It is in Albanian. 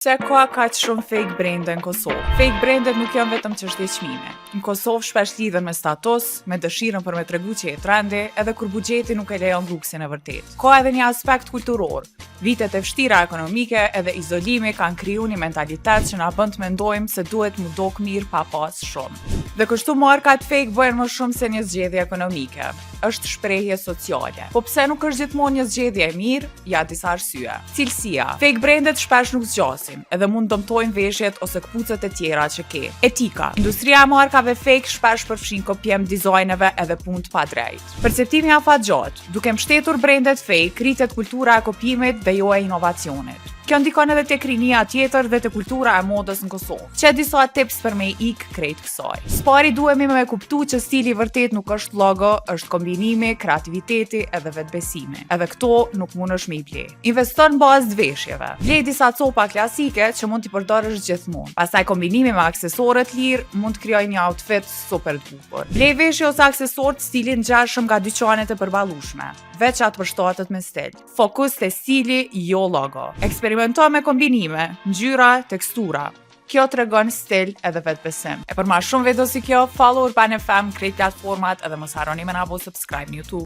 Se ka kaq shumë fake brande në Kosovë. Fake brandet nuk janë vetëm çështje çmimi. Në Kosovë shpesh lidhen me status, me dëshirën për me tregu që je trendi, edhe kur buxheti nuk e lejon luksin e vërtet. Ka edhe një aspekt kulturor. Vitet e vështira ekonomike edhe izolimi kanë kriju një mentalitet që na bën të mendojmë se duhet mu dok mirë pa pas shumë. Dhe kështu markat fake bëhen më shumë se një zgjedhje ekonomike. Është shprehje sociale. Po pse nuk është gjithmonë një zgjedhje e mirë? Ja disa arsye. Cilësia. Fake brandet shpesh nuk zgjasin, edhe mund dëmtojnë veshjet ose kpucët e tjera që ke. Etika. Industria e markave fake shpesh përfshin kopjem dizajneve edhe punë të padrejtë. Perceptimi afatgjat. Duke mbështetur brandet fake, rritet kultura e kopjimit dhe jo e inovacionit. Kjo ndikon edhe tek rinia tjetër dhe te kultura e modës në Kosovë. Që disa tips për me ik krejt kësaj. Spari duhemi me kuptu që stili vërtet nuk është logo, është kombinimi, kreativiteti edhe vetbesimi. Edhe këto nuk mund është me i ble. Investon në bazë të veshjeve. Blej disa copa klasike që mund t'i përdorësh gjithmonë. Pastaj kombinimi me aksesorët lirë mund të krijojë një outfit super të bukur. Blej veshje ose aksesorë të stilin ngjashëm nga dyqanet e përballueshme. Veç atë përshtatet me stil. Fokus te stili, jo logo. Eksperimento me kombinime, ngjyra, tekstura. Kjo tregon stil edhe vetbesim. E për ma shumë video si kjo, follow Urban FM, krejt platformat edhe mos harroni me na bëu subscribe në YouTube.